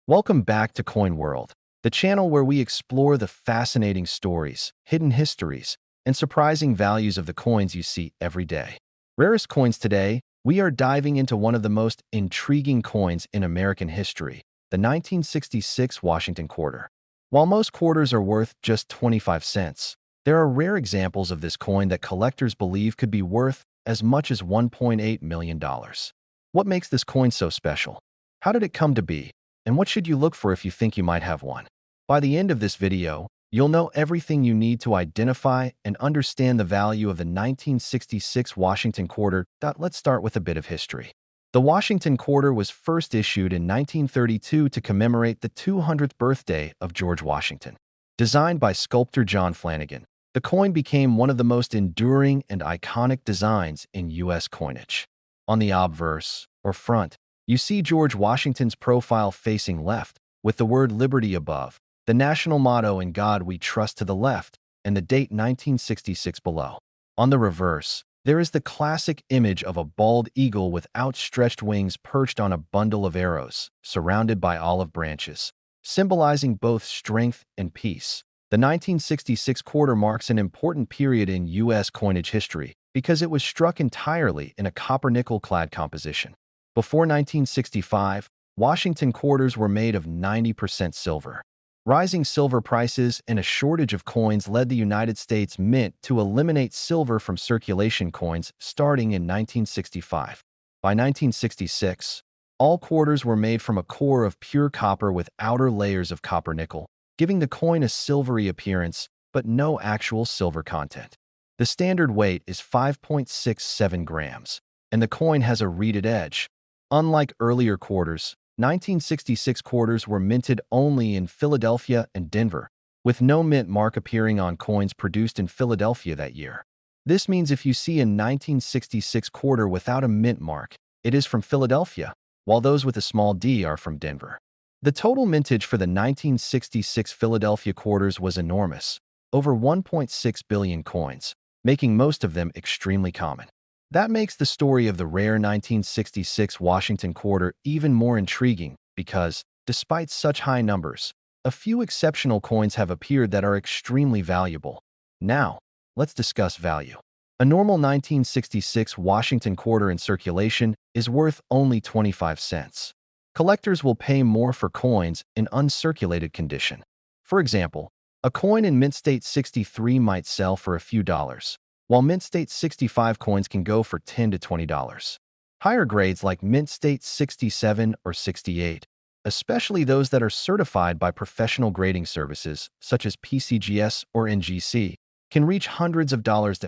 Welcome back to Coin World, the channel where we explore the fascinating stories, hidden histories, and surprising values of the coins you see every day. Rarest coins today, we are diving into one of the most intriguing coins in American history, the 1966 Washington quarter. While most quarters are worth just 25 cents, there are rare examples of this coin that collectors believe could be worth as much as $1.8 million. What makes this coin so special? How did it come to be? And what should you look for if you think you might have one? By the end of this video, you'll know everything you need to identify and understand the value of the 1966 Washington quarter. Let's start with a bit of history. The Washington quarter was first issued in 1932 to commemorate the 200th birthday of George Washington. Designed by sculptor John Flanagan, the coin became one of the most enduring and iconic designs in U.S. coinage. On the obverse, or front, you see George Washington's profile facing left, with the word Liberty above, the national motto "In God We Trust" to the left, and the date 1966 below. On the reverse, there is the classic image of a bald eagle with outstretched wings perched on a bundle of arrows, surrounded by olive branches, symbolizing both strength and peace. The 1966 quarter marks an important period in U.S. coinage history because it was struck entirely in a copper-nickel-clad composition. Before 1965, Washington quarters were made of 90% silver. Rising silver prices and a shortage of coins led the United States Mint to eliminate silver from circulation coins starting in 1965. By 1966, all quarters were made from a core of pure copper with outer layers of copper-nickel, giving the coin a silvery appearance but no actual silver content. The standard weight is 5.67 grams, and the coin has a reeded edge. Unlike earlier quarters, 1966 quarters were minted only in Philadelphia and Denver, with no mint mark appearing on coins produced in Philadelphia that year. This means if you see a 1966 quarter without a mint mark, it is from Philadelphia, while those with a small d are from Denver. The total mintage for the 1966 Philadelphia quarters was enormous, over 1.6 billion coins, making most of them extremely common. That makes the story of the rare 1966 Washington quarter even more intriguing because, despite such high numbers, a few exceptional coins have appeared that are extremely valuable. Now, let's discuss value. A normal 1966 Washington quarter in circulation is worth only 25 cents. Collectors will pay more for coins in uncirculated condition. For example, a coin in mint state 63 might sell for a few dollars, while mint state 65 coins can go for $10 to $20. Higher grades like mint state 67 or 68, especially those that are certified by professional grading services such as PCGS or NGC, can reach hundreds of dollars.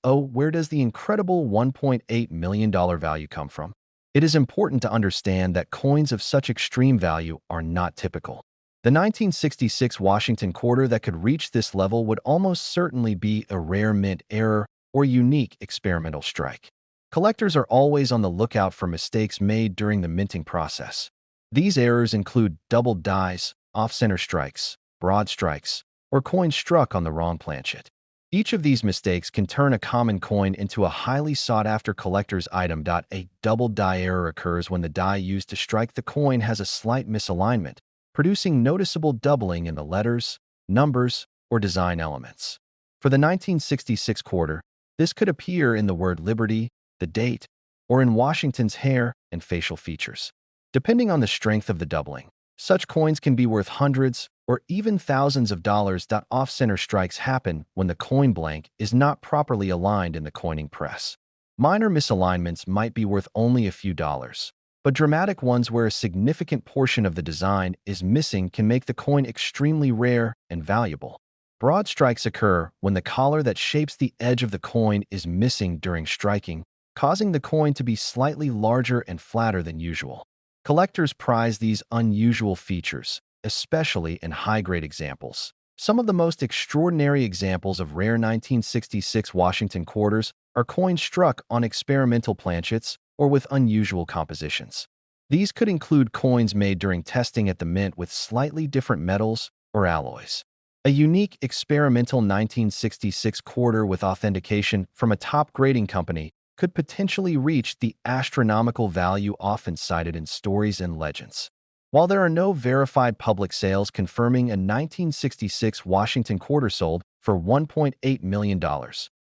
Where does the incredible $1.8 million value come from? It is important to understand that coins of such extreme value are not typical. The 1966 Washington quarter that could reach this level would almost certainly be a rare mint error or unique experimental strike. Collectors are always on the lookout for mistakes made during the minting process. These errors include doubled dies, off-center strikes, broad strikes, or coins struck on the wrong planchet. Each of these mistakes can turn a common coin into a highly sought-after collector's item. A doubled die error occurs when the die used to strike the coin has a slight misalignment, producing noticeable doubling in the letters, numbers, or design elements. For the 1966 quarter, this could appear in the word Liberty, the date, or in Washington's hair and facial features. Depending on the strength of the doubling, such coins can be worth hundreds or even thousands of dollars. Off-center strikes happen when the coin blank is not properly aligned in the coining press. Minor misalignments might be worth only a few dollars, but dramatic ones where a significant portion of the design is missing can make the coin extremely rare and valuable. Broad strikes occur when the collar that shapes the edge of the coin is missing during striking, causing the coin to be slightly larger and flatter than usual. Collectors prize these unusual features, especially in high-grade examples. Some of the most extraordinary examples of rare 1966 Washington quarters are coins struck on experimental planchets or with unusual compositions. These could include coins made during testing at the mint with slightly different metals or alloys. A unique experimental 1966 quarter with authentication from a top grading company could potentially reach the astronomical value often cited in stories and legends. While there are no verified public sales confirming a 1966 Washington quarter sold for $1.8 million,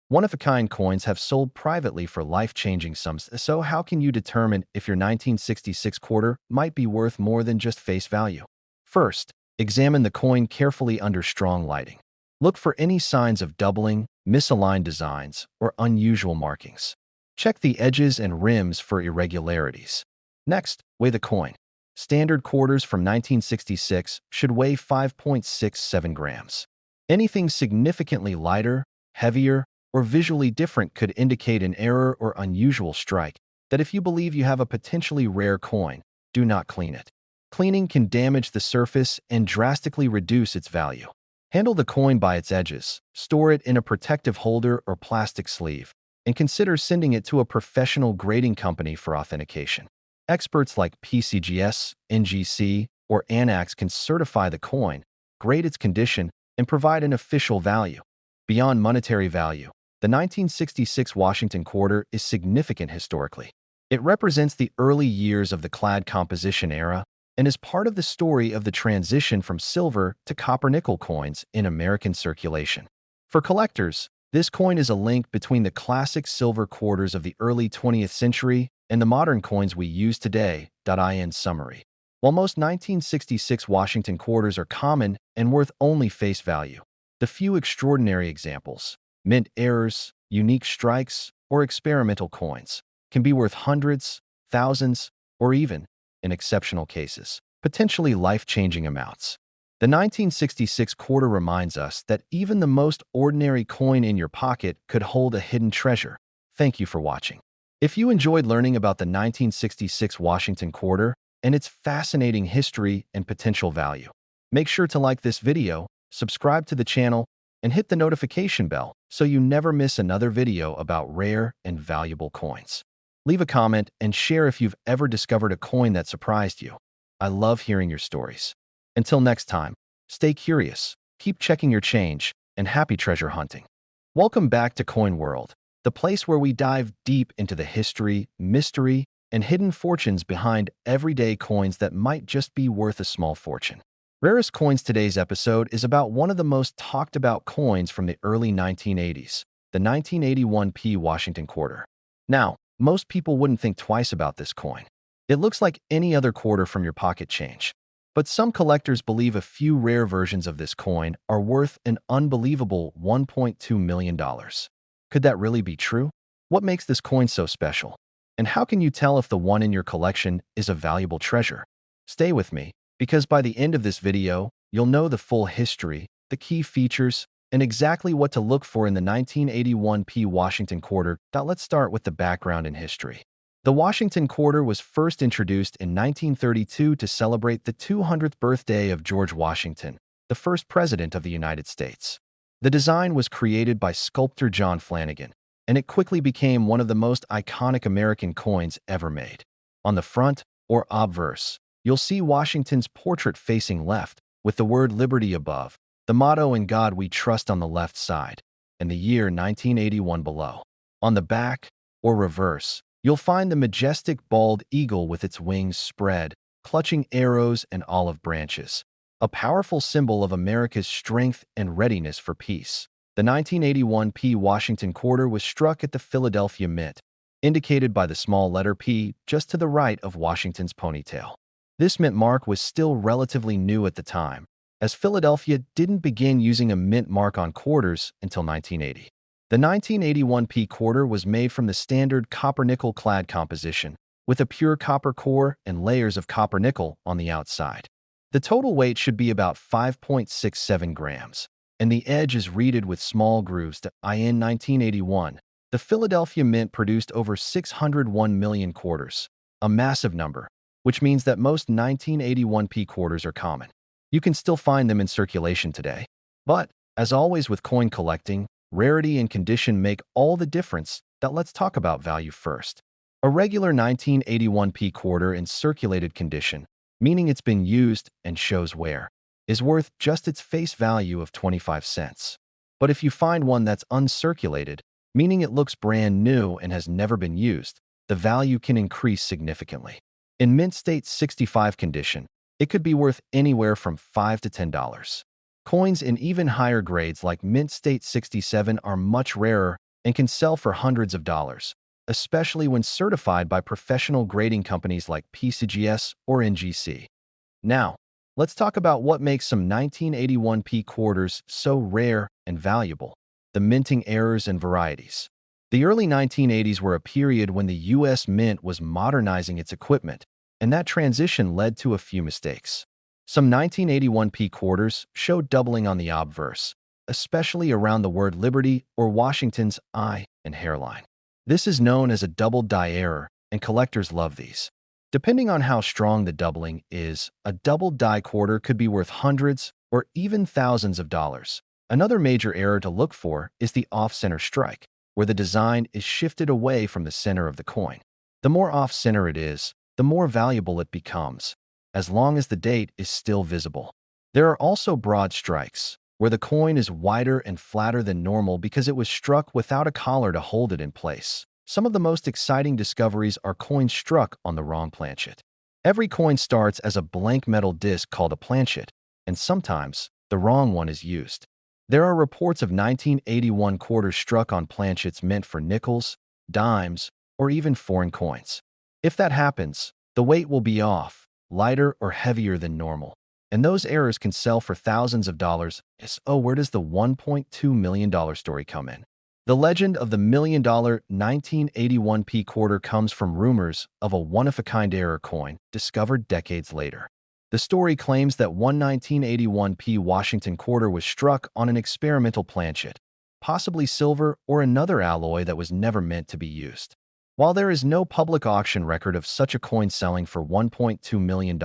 one-of-a-kind coins have sold privately for life-changing sums. So how can you determine if your 1966 quarter might be worth more than just face value? First, examine the coin carefully under strong lighting. Look for any signs of doubling, misaligned designs, or unusual markings. Check the edges and rims for irregularities. Next, weigh the coin. Standard quarters from 1966 should weigh 5.67 grams. Anything significantly lighter, heavier, or visually different could indicate an error or unusual strike that if you believe you have a potentially rare coin, do not clean it. Cleaning can damage the surface and drastically reduce its value. Handle the coin by its edges, store it in a protective holder or plastic sleeve, and consider sending it to a professional grading company for authentication. Experts like PCGS, NGC, or ANAX can certify the coin, grade its condition, and provide an official value. Beyond monetary value, the 1966 Washington quarter is significant historically. It represents the early years of the clad composition era and is part of the story of the transition from silver to copper-nickel coins in American circulation. For collectors, this coin is a link between the classic silver quarters of the early 20th century and the modern coins we use today. In summary, while most 1966 Washington quarters are common and worth only face value, the few extraordinary examples, mint errors, unique strikes, or experimental coins, can be worth hundreds, thousands, or even, in exceptional cases, potentially life-changing amounts. The 1966 quarter reminds us that even the most ordinary coin in your pocket could hold a hidden treasure. Thank you for watching. If you enjoyed learning about the 1966 Washington quarter and its fascinating history and potential value, make sure to like this video, subscribe to the channel, and hit the notification bell so you never miss another video about rare and valuable coins. Leave a comment and share if you've ever discovered a coin that surprised you. I love hearing your stories. Until next time, stay curious, keep checking your change, and happy treasure hunting. Welcome back to Coin World, the place where we dive deep into the history, mystery, and hidden fortunes behind everyday coins that might just be worth a small fortune. Rarest Coins. Today's episode is about one of the most talked about coins from the early 1980s, the 1981 P Washington quarter. Now, most people wouldn't think twice about this coin. It looks like any other quarter from your pocket change. But some collectors believe a few rare versions of this coin are worth an unbelievable $1.2 million. Could that really be true? What makes this coin so special? And how can you tell if the one in your collection is a valuable treasure? Stay with me, because by the end of this video, you'll know the full history, the key features, and exactly what to look for in the 1981 P Washington quarter. Let's start with the background and history. The Washington quarter was first introduced in 1932 to celebrate the 200th birthday of George Washington, the first president of the United States. The design was created by sculptor John Flanagan, and it quickly became one of the most iconic American coins ever made. On the front, or obverse, you'll see Washington's portrait facing left, with the word Liberty above, the motto "In God We Trust" on the left side, and the year 1981 below. On the back, or reverse, you'll find the majestic bald eagle with its wings spread, clutching arrows and olive branches, a powerful symbol of America's strength and readiness for peace. The 1981 P Washington quarter was struck at the Philadelphia Mint, indicated by the small letter P just to the right of Washington's ponytail. This mint mark was still relatively new at the time, as Philadelphia didn't begin using a mint mark on quarters until 1980. The 1981 P quarter was made from the standard copper-nickel clad composition, with a pure copper core and layers of copper-nickel on the outside. The total weight should be about 5.67 grams, and the edge is reeded with small grooves. In 1981, the Philadelphia Mint produced over 601 million quarters, a massive number, which means that most 1981 P quarters are common. You can still find them in circulation today. But, as always with coin collecting, rarity and condition make all the difference. Let's talk about value first. A regular 1981 P quarter in circulated condition, meaning it's been used and shows wear, is worth just its face value of 25 cents. But if you find one that's uncirculated, meaning it looks brand new and has never been used, the value can increase significantly. In mint state 65 condition, It could be worth anywhere from $5 to $10. Coins in even higher grades like Mint State 67 are much rarer and can sell for hundreds of dollars, especially when certified by professional grading companies like PCGS or NGC. Now, let's talk about what makes some 1981p quarters so rare and valuable: the minting errors and varieties. The early 1980s were a period when the U.S. Mint was modernizing its equipment, and that transition led to a few mistakes. Some 1981p quarters showed doubling on the obverse, especially around the word Liberty or Washington's I and hairline. This is known as a double die error, and collectors love these. Depending on how strong the doubling is, a double die quarter could be worth hundreds or even thousands of dollars. Another major error to look for is the off-center strike, where the design is shifted away from the center of the coin. The more off-center it is, the more valuable it becomes, as long as the date is still visible. There are also broad strikes, where the coin is wider and flatter than normal because it was struck without a collar to hold it in place. Some of the most exciting discoveries are coins struck on the wrong planchet. Every coin starts as a blank metal disc called a planchet, and sometimes the wrong one is used. There are reports of 1981 quarters struck on planchets meant for nickels, dimes, or even foreign coins. If that happens, the weight will be off, lighter or heavier than normal, and those errors can sell for thousands of dollars. So where does the $1.2 million story come in? The legend of the $1 million 1981p quarter comes from rumors of a one-of-a-kind error coin discovered decades later. The story claims that one 1981p Washington quarter was struck on an experimental planchet, possibly silver or another alloy that was never meant to be used. While there is no public auction record of such a coin selling for $1.2 million,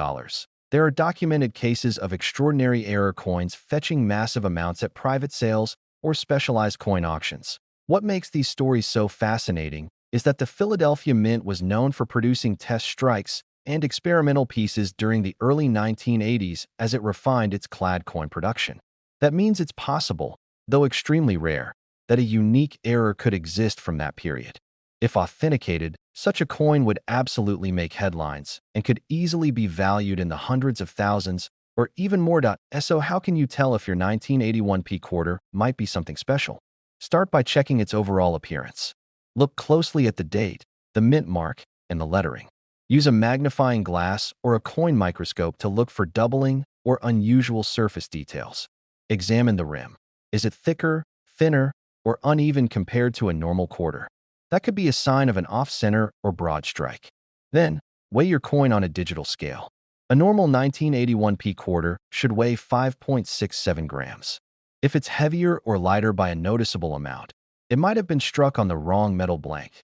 there are documented cases of extraordinary error coins fetching massive amounts at private sales or specialized coin auctions. What makes these stories so fascinating is that the Philadelphia Mint was known for producing test strikes and experimental pieces during the early 1980s as it refined its clad coin production. That means it's possible, though extremely rare, that a unique error could exist from that period. If authenticated, such a coin would absolutely make headlines and could easily be valued in the hundreds of thousands or even more. So how can you tell if your 1981p quarter might be something special? Start by checking its overall appearance. Look closely at the date, the mint mark, and the lettering. Use a magnifying glass or a coin microscope to look for doubling or unusual surface details. Examine the rim. Is it thicker, thinner, or uneven compared to a normal quarter? That could be a sign of an off-center or broad strike. Then, weigh your coin on a digital scale. A normal 1981p quarter should weigh 5.67 grams. If it's heavier or lighter by a noticeable amount, it might have been struck on the wrong metal blank.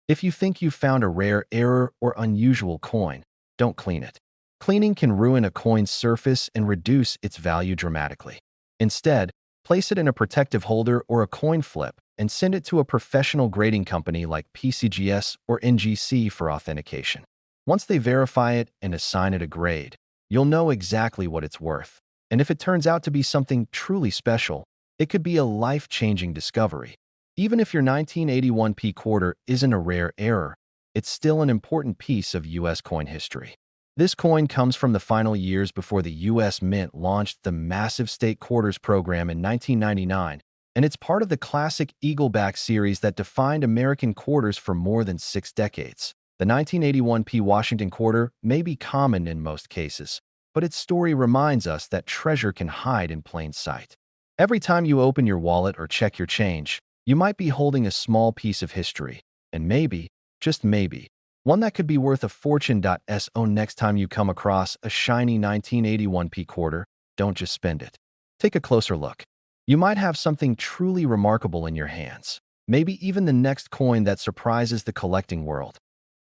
If you think you've found a rare error or unusual coin, don't clean it. Cleaning can ruin a coin's surface and reduce its value dramatically. Instead, place it in a protective holder or a coin flip and send it to a professional grading company like PCGS or NGC for authentication. Once they verify it and assign it a grade, you'll know exactly what it's worth. And if it turns out to be something truly special, it could be a life-changing discovery. Even if your 1981p quarter isn't a rare error, it's still an important piece of U.S. coin history. This coin comes from the final years before the U.S. Mint launched the massive state quarters program in 1999, and it's part of the classic Eagleback series that defined American quarters for more than 6 decades. The 1981p Washington quarter may be common in most cases, but its story reminds us that treasure can hide in plain sight. Every time you open your wallet or check your change, you might be holding a small piece of history, and maybe, just maybe, one that could be worth a fortune. So next time you come across a shiny 1981p quarter, don't just spend it. Take a closer look. You might have something truly remarkable in your hands, maybe even the next coin that surprises the collecting world.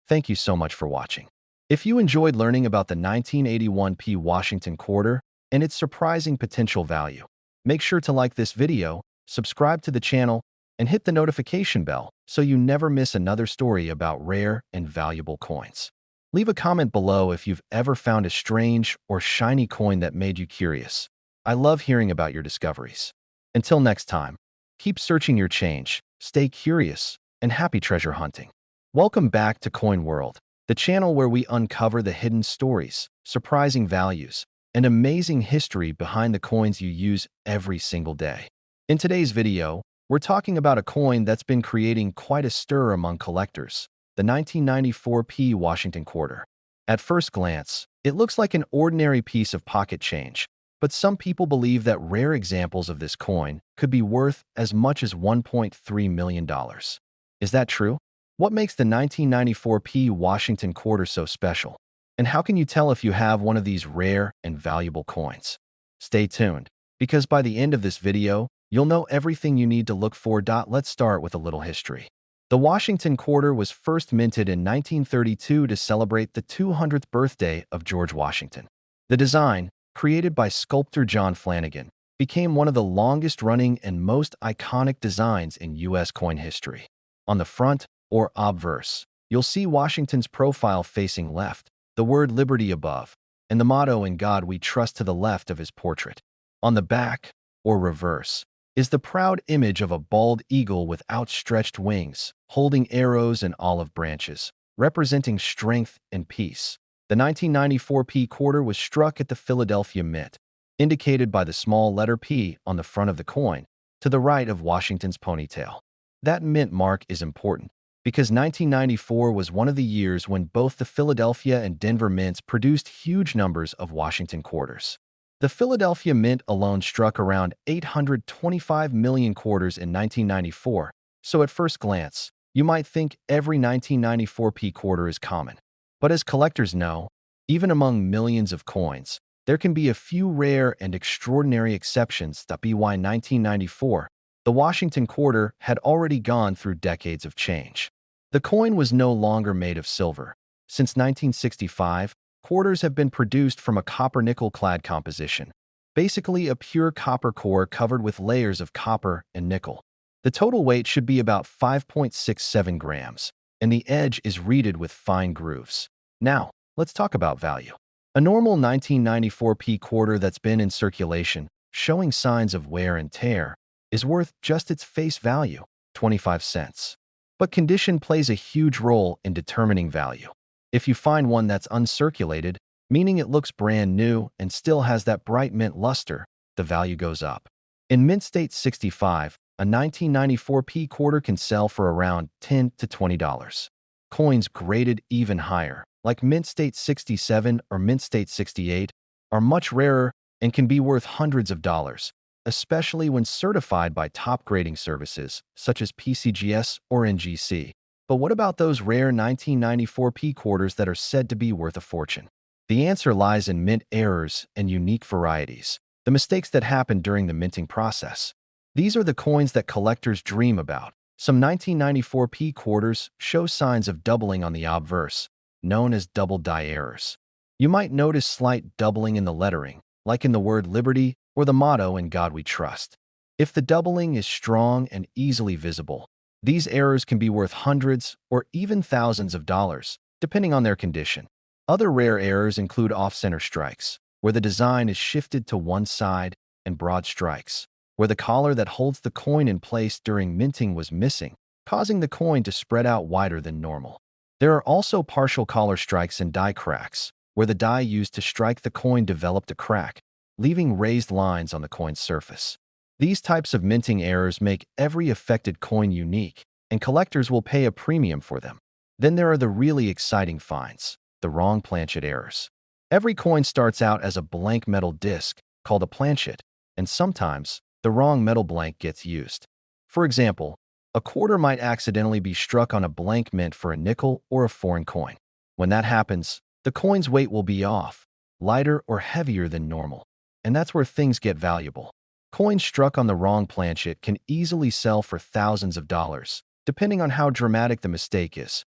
Thank you so much for watching. If you enjoyed learning about the 1981p Washington quarter and its surprising potential value, make sure to like this video, subscribe to the channel, and hit the notification bell so you never miss another story about rare and valuable coins. Leave a comment below if you've ever found a strange or shiny coin that made you curious. I love hearing about your discoveries. Until next time, keep searching your change, stay curious, and happy treasure hunting. Welcome back to Coin World, the channel where we uncover the hidden stories, surprising values, and amazing history behind the coins you use every single day. In today's video, we're talking about a coin that's been creating quite a stir among collectors, the 1994p Washington quarter. At first glance, it looks like an ordinary piece of pocket change, but some people believe that rare examples of this coin could be worth as much as $1.3 million. Is that true? What makes the 1994p Washington quarter so special? And how can you tell if you have one of these rare and valuable coins? Stay tuned, because by the end of this video, you'll know everything you need to look for. Let's start with a little history. The Washington quarter was first minted in 1932 to celebrate the 200th birthday of George Washington. The design, created by sculptor John Flanagan, became one of the longest-running and most iconic designs in U.S. coin history. On the front, or obverse, you'll see Washington's profile facing left, the word liberty above, and the motto "In God We Trust" to the left of his portrait. On the back, or reverse, is the proud image of a bald eagle with outstretched wings, holding arrows and olive branches, representing strength and peace. The 1994p quarter was struck at the Philadelphia Mint, indicated by the small letter P on the front of the coin, to the right of Washington's ponytail. That mint mark is important, because 1994 was one of the years when both the Philadelphia and Denver mints produced huge numbers of Washington quarters. The Philadelphia Mint alone struck around 825 million quarters in 1994, so at first glance, you might think every 1994p quarter is common. But as collectors know, even among millions of coins, there can be a few rare and extraordinary exceptions. By 1994, the Washington quarter had already gone through decades of change. The coin was no longer made of silver. Since 1965, quarters have been produced from a copper-nickel-clad composition, basically a pure copper core covered with layers of copper and nickel. The total weight should be about 5.67 grams, and the edge is reeded with fine grooves. Now, let's talk about value. A normal 1994p quarter that's been in circulation, showing signs of wear and tear, is worth just its face value, 25 cents. But condition plays a huge role in determining value. If you find one that's uncirculated, meaning it looks brand new and still has that bright mint luster, the value goes up. In Mint State 65, a 1994p quarter can sell for around $10 to $20. Coins graded even higher, like Mint State 67 or Mint State 68, are much rarer and can be worth hundreds of dollars, especially when certified by top grading services such as PCGS or NGC. But what about those rare 1994p quarters that are said to be worth a fortune? The answer lies in mint errors and unique varieties, the mistakes that happen during the minting process. These are the coins that collectors dream about. Some 1994p quarters show signs of doubling on the obverse, known as double die errors. You might notice slight doubling in the lettering, like in the word liberty or the motto "In God We Trust." If the doubling is strong and easily visible, these errors can be worth hundreds or even thousands of dollars, depending on their condition. Other rare errors include off-center strikes, where the design is shifted to one side, and broad strikes, where the collar that holds the coin in place during minting was missing, causing the coin to spread out wider than normal. There are also partial collar strikes and die cracks, where the die used to strike the coin developed a crack, leaving raised lines on the coin's surface. These types of minting errors make every affected coin unique, and collectors will pay a premium for them. Then there are the really exciting finds, the wrong planchet errors. Every coin starts out as a blank metal disc, called a planchet, and sometimes the wrong metal blank gets used. For example, a quarter might accidentally be struck on a blank mint for a nickel or a foreign coin. When that happens, the coin's weight will be off, lighter or heavier than normal, and that's where things get valuable. Coins struck on the wrong planchet can easily sell for thousands of dollars, depending on how dramatic the mistake is.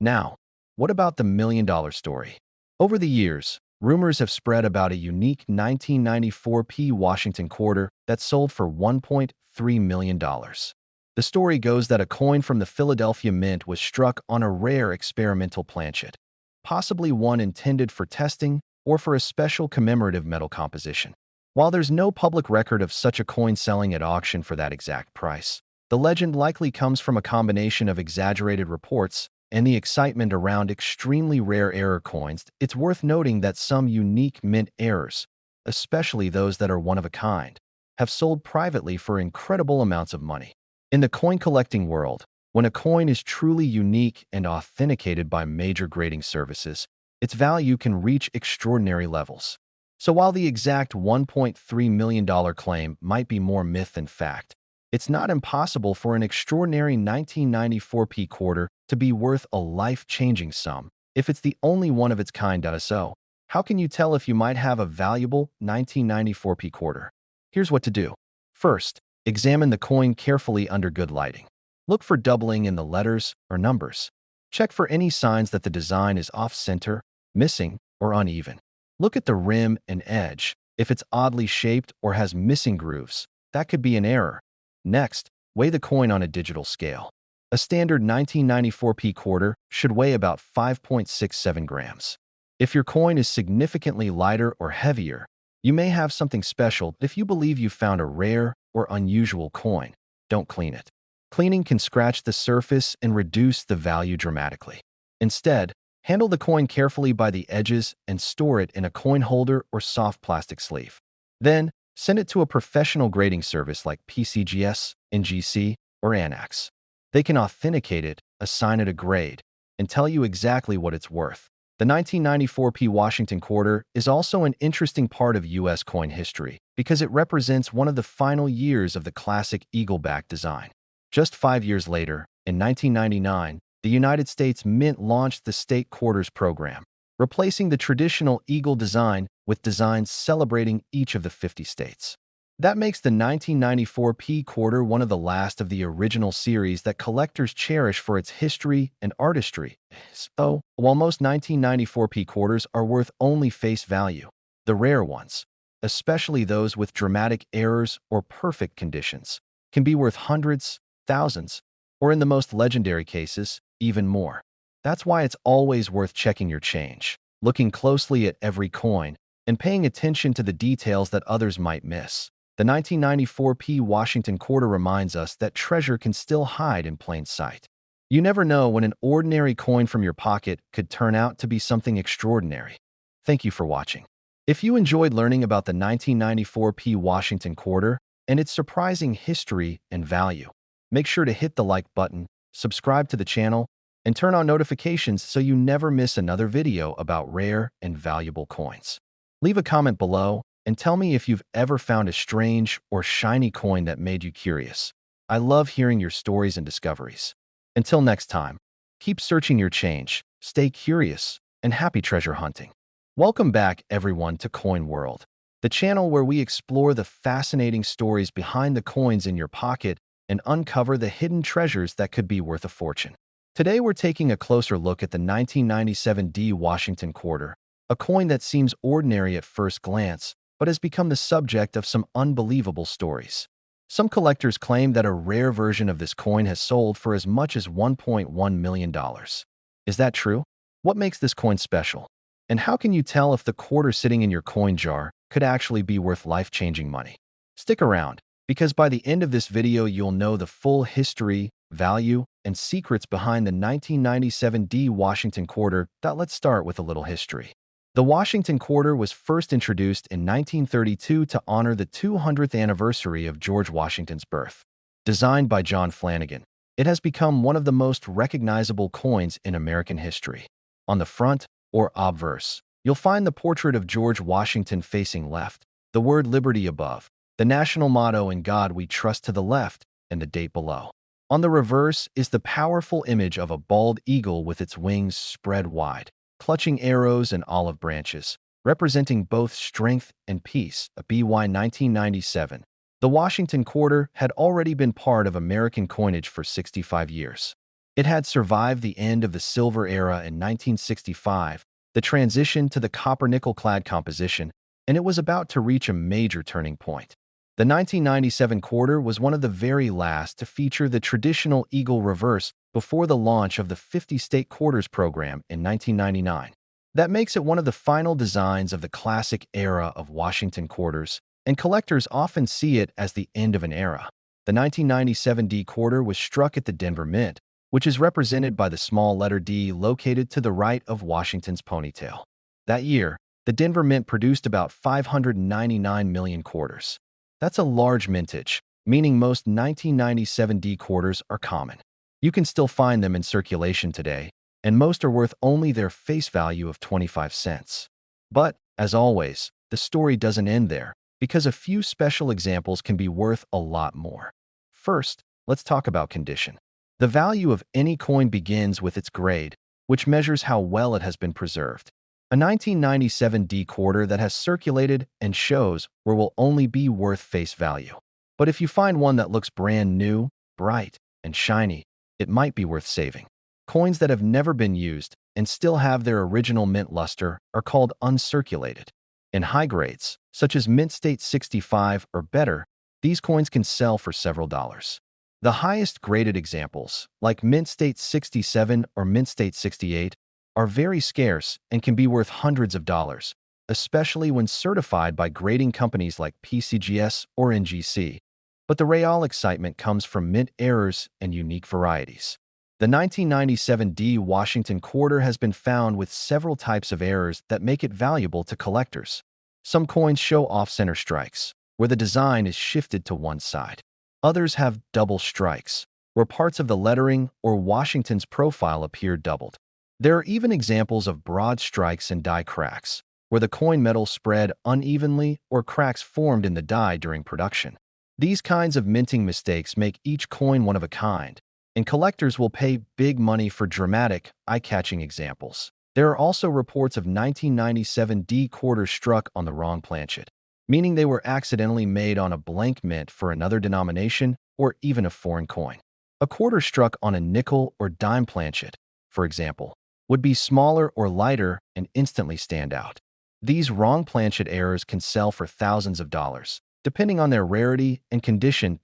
Now, what about the million-dollar story? Over the years, rumors have spread about a unique 1994p Washington quarter that sold for $1.3 million. The story goes that a coin from the Philadelphia Mint was struck on a rare experimental planchet, possibly one intended for testing or for a special commemorative metal composition. While there's no public record of such a coin selling at auction for that exact price, the legend likely comes from a combination of exaggerated reports and the excitement around extremely rare error coins, it's worth noting that some unique mint errors, especially those that are one of a kind, have sold privately for incredible amounts of money. In the coin collecting world, when a coin is truly unique and authenticated by major grading services, its value can reach extraordinary levels. So while the exact $1.3 million claim might be more myth than fact, it's not impossible for an extraordinary 1994p quarter to be worth a life-changing sum if it's the only one of its kind. So, how can you tell if you might have a valuable 1994p quarter? Here's what to do. First, examine the coin carefully under good lighting. Look for doubling in the letters or numbers. Check for any signs that the design is off-center, missing, or uneven. Look at the rim and edge. If it's oddly shaped or has missing grooves, that could be an error. Next, weigh the coin on a digital scale. A standard 1994p quarter should weigh about 5.67 grams. If your coin is significantly lighter or heavier, you may have something special. If you believe you found a rare or unusual coin, don't clean it. Cleaning can scratch the surface and reduce the value dramatically. Instead, handle the coin carefully by the edges and store it in a coin holder or soft plastic sleeve. Then, send it to a professional grading service like PCGS, NGC, or Anax. They can authenticate it, assign it a grade, and tell you exactly what it's worth. The 1994p Washington quarter is also an interesting part of U.S. coin history because it represents one of the final years of the classic eagle-back design. Just 5 years later, in 1999, the United States Mint launched the State Quarters program, replacing the traditional eagle design with designs celebrating each of the 50 states. That makes the 1994p quarter one of the last of the original series that collectors cherish for its history and artistry. So, while most 1994p quarters are worth only face value, the rare ones, especially those with dramatic errors or perfect conditions, can be worth hundreds, thousands, or in the most legendary cases, even more. That's why it's always worth checking your change, looking closely at every coin, and paying attention to the details that others might miss. The 1994p Washington quarter reminds us that treasure can still hide in plain sight. You never know when an ordinary coin from your pocket could turn out to be something extraordinary. Thank you for watching. If you enjoyed learning about the 1994p Washington quarter and its surprising history and value, make sure to hit the like button, subscribe to the channel, and turn on notifications so you never miss another video about rare and valuable coins. Leave a comment below and tell me if you've ever found a strange or shiny coin that made you curious. I love hearing your stories and discoveries. Until next time, keep searching your change, stay curious, and happy treasure hunting. Welcome back, everyone, to Coin World, the channel where we explore the fascinating stories behind the coins in your pocket and uncover the hidden treasures that could be worth a fortune. Today, we're taking a closer look at the 1997D Washington quarter, a coin that seems ordinary at first glance, but has become the subject of some unbelievable stories. Some collectors claim that a rare version of this coin has sold for as much as $1.1 million. Is that true? What makes this coin special? And how can you tell if the quarter sitting in your coin jar could actually be worth life-changing money? Stick around, because by the end of this video, you'll know the full history, value, and secrets behind the 1997D Washington quarter. Let's start with a little history. The Washington quarter was first introduced in 1932 to honor the 200th anniversary of George Washington's birth. Designed by John Flanagan, it has become one of the most recognizable coins in American history. On the front, or obverse, you'll find the portrait of George Washington facing left, the word liberty above, the national motto "In God We Trust" to the left, and the date below. On the reverse is the powerful image of a bald eagle with its wings spread wide, clutching arrows and olive branches, representing both strength and peace. BY 1997, the Washington quarter had already been part of American coinage for 65 years. It had survived the end of the silver era in 1965, the transition to the copper-nickel-clad composition, and it was about to reach a major turning point. The 1997 quarter was one of the very last to feature the traditional eagle reverse before the launch of the 50-state quarters program in 1999. That makes it one of the final designs of the classic era of Washington quarters, and collectors often see it as the end of an era. The 1997D quarter was struck at the Denver Mint, which is represented by the small letter D located to the right of Washington's ponytail. That year, the Denver Mint produced about 599 million quarters. That's a large mintage, meaning most 1997 D quarters are common. You can still find them in circulation today, and most are worth only their face value of 25 cents. But, as always, the story doesn't end there, because a few special examples can be worth a lot more. First, let's talk about condition. The value of any coin begins with its grade, which measures how well it has been preserved. A 1997 D quarter that has circulated and shows where will only be worth face value. But if you find one that looks brand new, bright, and shiny, it might be worth saving. Coins that have never been used and still have their original mint luster are called uncirculated. In high grades, such as Mint State 65 or better, these coins can sell for several dollars. The highest graded examples, like Mint State 67 or Mint State 68, are very scarce and can be worth hundreds of dollars, especially when certified by grading companies like PCGS or NGC. But the real excitement comes from mint errors and unique varieties. The 1997 D Washington quarter has been found with several types of errors that make it valuable to collectors. Some coins show off-center strikes, where the design is shifted to one side. Others have double strikes, where parts of the lettering or Washington's profile appear doubled. There are even examples of broad strikes and die cracks, where the coin metal spread unevenly or cracks formed in the die during production. These kinds of minting mistakes make each coin one of a kind, and collectors will pay big money for dramatic, eye-catching examples. There are also reports of 1997 D quarters struck on the wrong planchet, meaning they were accidentally made on a blank mint for another denomination or even a foreign coin. A quarter struck on a nickel or dime planchet, for example, would be smaller or lighter and instantly stand out. These wrong planchet errors can sell for thousands of dollars, depending on their rarity and condition.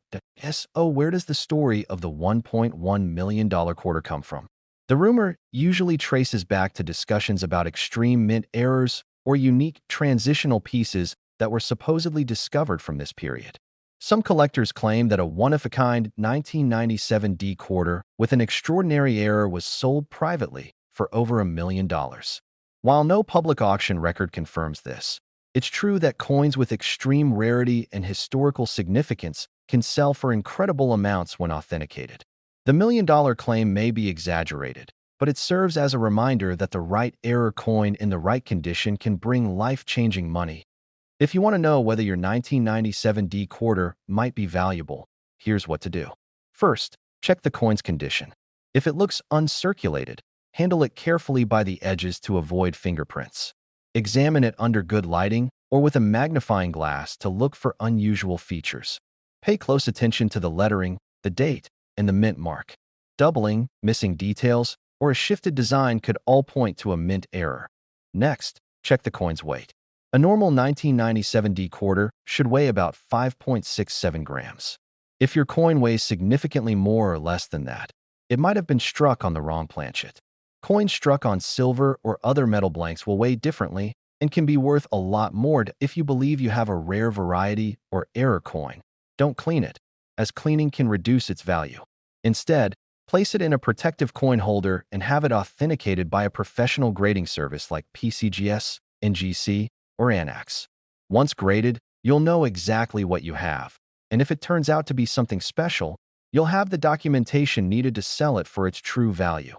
So where does the story of the $1.1 million quarter come from? The rumor usually traces back to discussions about extreme mint errors or unique transitional pieces that were supposedly discovered from this period. Some collectors claim that a one-of-a-kind 1997 D quarter with an extraordinary error was sold privately for over $1 million. While no public auction record confirms this, it's true that coins with extreme rarity and historical significance can sell for incredible amounts when authenticated. The $1 million claim may be exaggerated, but it serves as a reminder that the right error coin in the right condition can bring life-changing money. If you want to know whether your 1997 D quarter might be valuable, here's what to do. First, check the coin's condition. If it looks uncirculated, handle it carefully by the edges to avoid fingerprints. Examine it under good lighting or with a magnifying glass to look for unusual features. Pay close attention to the lettering, the date, and the mint mark. Doubling, missing details, or a shifted design could all point to a mint error. Next, check the coin's weight. A normal 1997 D quarter should weigh about 5.67 grams. If your coin weighs significantly more or less than that, it might have been struck on the wrong planchet. Coins struck on silver or other metal blanks will weigh differently and can be worth a lot more if you believe you have a rare variety or error coin. Don't clean it, as cleaning can reduce its value. Instead, place it in a protective coin holder and have it authenticated by a professional grading service like PCGS, NGC, or Anax. Once graded, you'll know exactly what you have, and if it turns out to be something special, you'll have the documentation needed to sell it for its true value.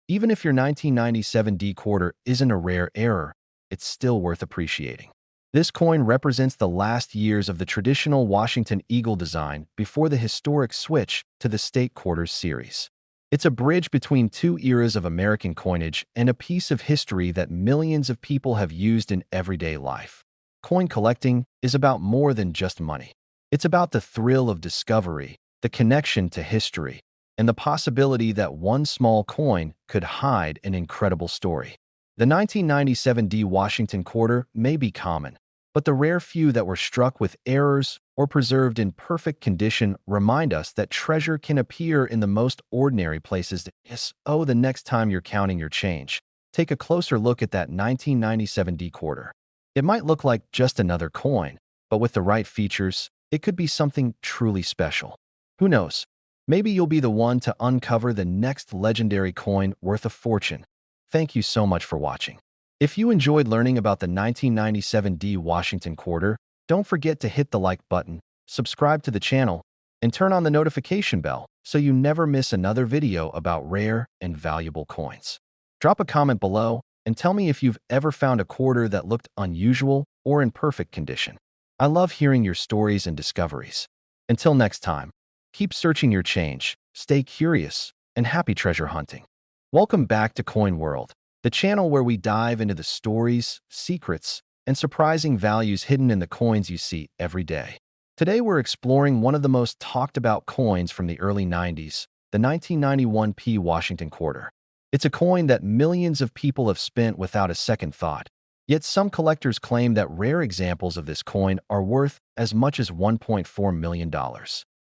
Even if your 1997 D quarter isn't a rare error, it's still worth appreciating. This coin represents the last years of the traditional Washington Eagle design before the historic switch to the State Quarters series. It's a bridge between two eras of American coinage and a piece of history that millions of people have used in everyday life. Coin collecting is about more than just money. It's about the thrill of discovery, the connection to history, and the possibility that one small coin could hide an incredible story. The 1997 D Washington quarter may be common, but the rare few that were struck with errors or preserved in perfect condition remind us that treasure can appear in the most ordinary places. So the next time you're counting your change, take a closer look at that 1997 D quarter. It might look like just another coin, but with the right features, it could be something truly special. Who knows? Maybe you'll be the one to uncover the next legendary coin worth a fortune. Thank you so much for watching. If you enjoyed learning about the 1997 D Washington quarter, don't forget to hit the like button, subscribe to the channel, and turn on the notification bell so you never miss another video about rare and valuable coins. Drop a comment below and tell me if you've ever found a quarter that looked unusual or in perfect condition. I love hearing your stories and discoveries. Until next time, keep searching your change, stay curious, and happy treasure hunting. Welcome back to Coin World, the channel where we dive into the stories, secrets, and surprising values hidden in the coins you see every day. Today we're exploring one of the most talked about coins from the early 90s, the 1991 P Washington quarter. It's a coin that millions of people have spent without a second thought. Yet some collectors claim that rare examples of this coin are worth as much as $1.4 million.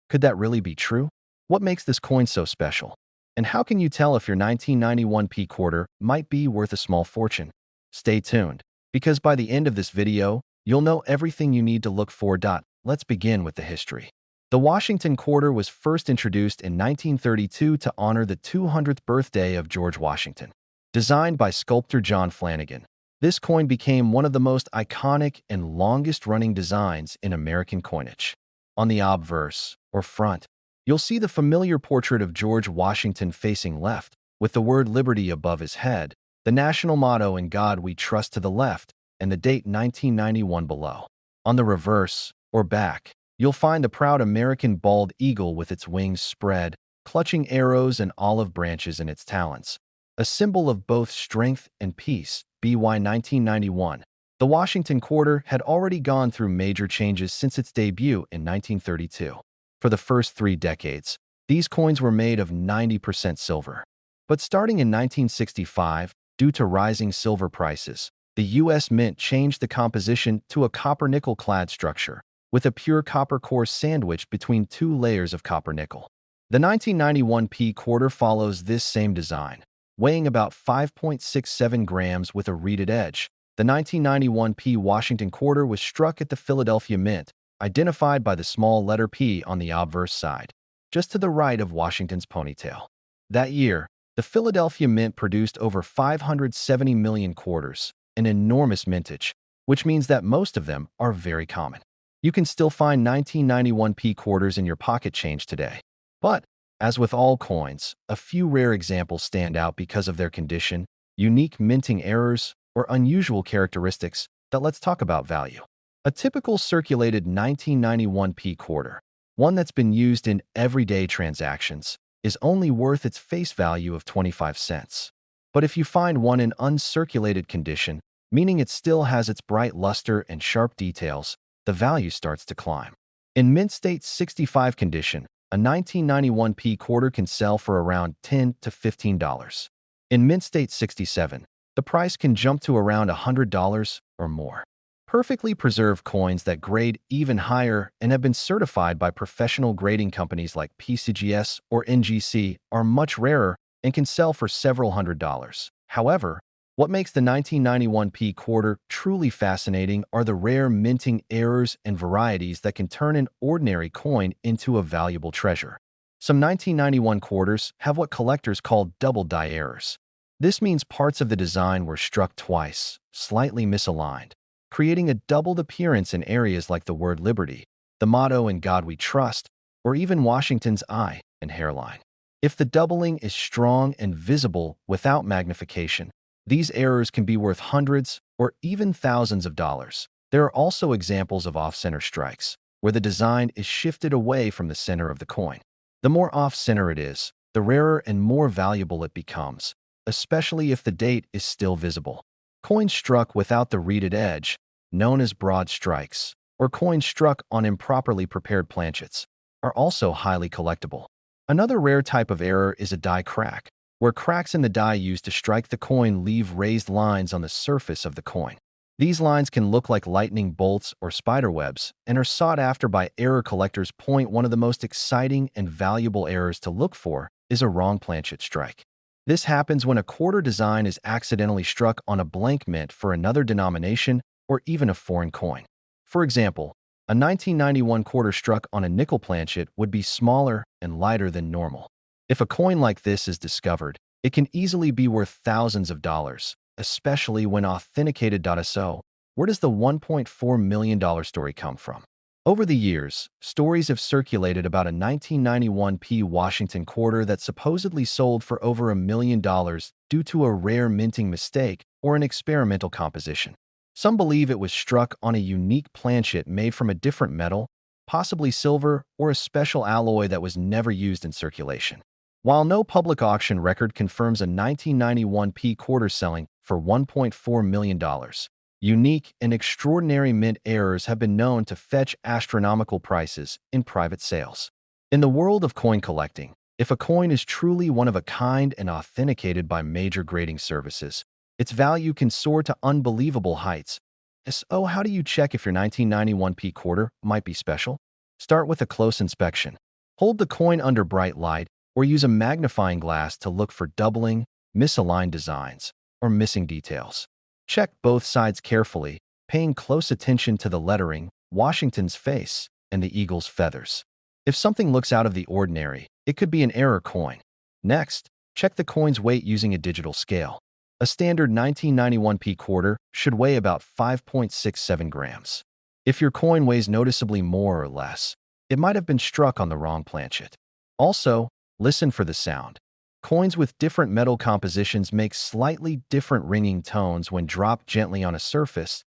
Could that really be true? What makes this coin so special? And how can you tell if your 1991 P quarter might be worth a small fortune? Stay tuned, because by the end of this video, you'll know everything you need to look for. Let's begin with the history. The Washington quarter was first introduced in 1932 to honor the 200th birthday of George Washington. Designed by sculptor John Flanagan, this coin became one of the most iconic and longest-running designs in American coinage. On the obverse, or front, you'll see the familiar portrait of George Washington facing left, with the word Liberty above his head, the national motto "In God We Trust" to the left, and the date 1991 below. On the reverse, or back, you'll find the proud American bald eagle with its wings spread, clutching arrows and olive branches in its talons, a symbol of both strength and peace. By 1991, the Washington quarter had already gone through major changes since its debut in 1932. For the first 3 decades, these coins were made of 90% silver. But starting in 1965, due to rising silver prices, the U.S. Mint changed the composition to a copper-nickel-clad structure, with a pure copper core sandwiched between 2 layers of copper-nickel. The 1991 P quarter follows this same design, weighing about 5.67 grams with a reeded edge. The 1991 P Washington quarter was struck at the Philadelphia Mint, identified by the small letter P on the obverse side, just to the right of Washington's ponytail. That year, the Philadelphia Mint produced over 570 million quarters, an enormous mintage, which means that most of them are very common. You can still find 1991 P quarters in your pocket change today. But, as with all coins, a few rare examples stand out because of their condition, unique minting errors, or unusual characteristics. Let's talk about value. A typical circulated 1991 P quarter, one that's been used in everyday transactions, is only worth its face value of 25 cents. But if you find one in uncirculated condition, meaning it still has its bright luster and sharp details, the value starts to climb. In mint state 65 condition, a 1991 P quarter can sell for around $10 to $15. In mint state 67, the price can jump to around $100 or more. Perfectly preserved coins that grade even higher and have been certified by professional grading companies like PCGS or NGC are much rarer and can sell for several $100s. However, what makes the 1991 P quarter truly fascinating are the rare minting errors and varieties that can turn an ordinary coin into a valuable treasure. Some 1991 quarters have what collectors call double die errors. This means parts of the design were struck twice, slightly misaligned, creating a doubled appearance in areas like the word Liberty, the motto "In God We Trust," or even Washington's eye and hairline. If the doubling is strong and visible without magnification, these errors can be worth hundreds or even thousands of dollars. There are also examples of off-center strikes, where the design is shifted away from the center of the coin. The more off-center it is, the rarer and more valuable it becomes, especially if the date is still visible. Coins struck without the reeded edge, known as broad strikes, or coins struck on improperly prepared planchets, are also highly collectible. Another rare type of error is a die crack, where cracks in the die used to strike the coin leave raised lines on the surface of the coin. These lines can look like lightning bolts or spider webs and are sought after by error collectors. One of the most exciting and valuable errors to look for is a wrong planchet strike. This happens when a quarter design is accidentally struck on a blank mint for another denomination or even a foreign coin. For example, A 1991 quarter struck on a nickel planchet would be smaller and lighter than normal. If a coin like this is discovered, it can easily be worth thousands of dollars, especially when authenticated. So, where does the $1.4 million story come from? Over the years, stories have circulated about a 1991 Washington quarter that supposedly sold for over $1 million due to a rare minting mistake or an experimental composition. Some believe it was struck on a unique planchet made from a different metal, possibly silver or a special alloy that was never used in circulation. While no public auction record confirms a 1991 quarter selling for $1.4 million, unique and extraordinary mint errors have been known to fetch astronomical prices in private sales. In the world of coin collecting, if a coin is truly one of a kind and authenticated by major grading services, its value can soar to unbelievable heights. So, how do you check if your 1991 quarter might be special? Start with a close inspection. Hold the coin under bright light or use a magnifying glass to look for doubling, misaligned designs, or missing details. Check both sides carefully, paying close attention to the lettering, Washington's face, and the eagle's feathers. If something looks out of the ordinary, it could be an error coin. Next, check the coin's weight using a digital scale. A standard 1991 quarter should weigh about 5.67 grams. If your coin weighs noticeably more or less, it might have been struck on the wrong planchet. Also, listen for the sound. Coins with different metal compositions make slightly different ringing tones when dropped gently on a surface.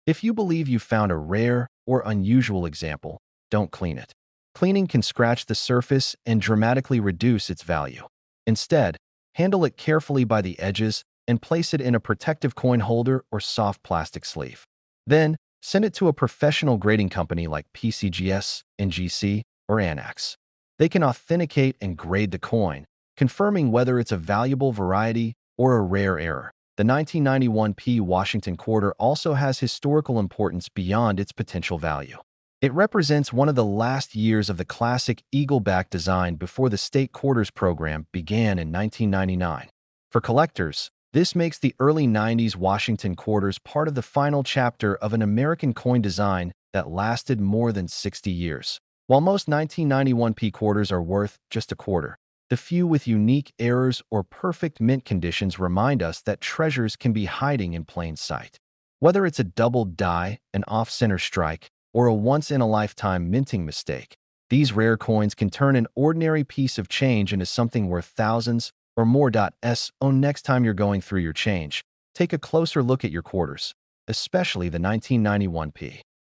If you believe you found a rare or unusual example, don't clean it. Cleaning can scratch the surface and dramatically reduce its value. Instead, handle it carefully by the edges and place it in a protective coin holder or soft plastic sleeve. Then, send it to a professional grading company like PCGS, NGC, or Anax. They can authenticate and grade the coin, confirming whether it's a valuable variety or a rare error. The 1991 Washington quarter also has historical importance beyond its potential value. It represents one of the last years of the classic eagle-back design before the state quarters program began in 1999. For collectors, this makes the early 90s Washington quarters part of the final chapter of an American coin design that lasted more than 60 years. While most 1991 quarters are worth just a quarter, the few with unique errors or perfect mint conditions remind us that treasures can be hiding in plain sight. Whether it's a doubled die, an off-center strike, or a once-in-a-lifetime minting mistake, these rare coins can turn an ordinary piece of change into something worth thousands or more. So next time you're going through your change, take a closer look at your quarters, especially the 1991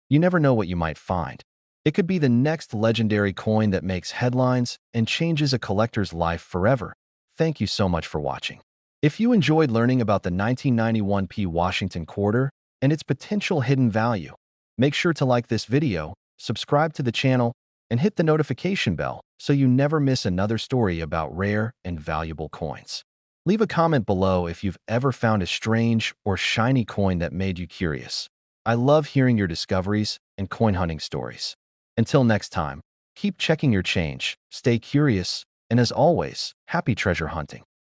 You never know what you might find. It could be the next legendary coin that makes headlines and changes a collector's life forever. Thank you so much for watching. If you enjoyed learning about the 1991 Washington quarter and its potential hidden value, make sure to like this video, subscribe to the channel, and hit the notification bell so you never miss another story about rare and valuable coins. Leave a comment below if you've ever found a strange or shiny coin that made you curious. I love hearing your discoveries and coin hunting stories. Until next time, keep checking your change, stay curious, and as always, happy treasure hunting.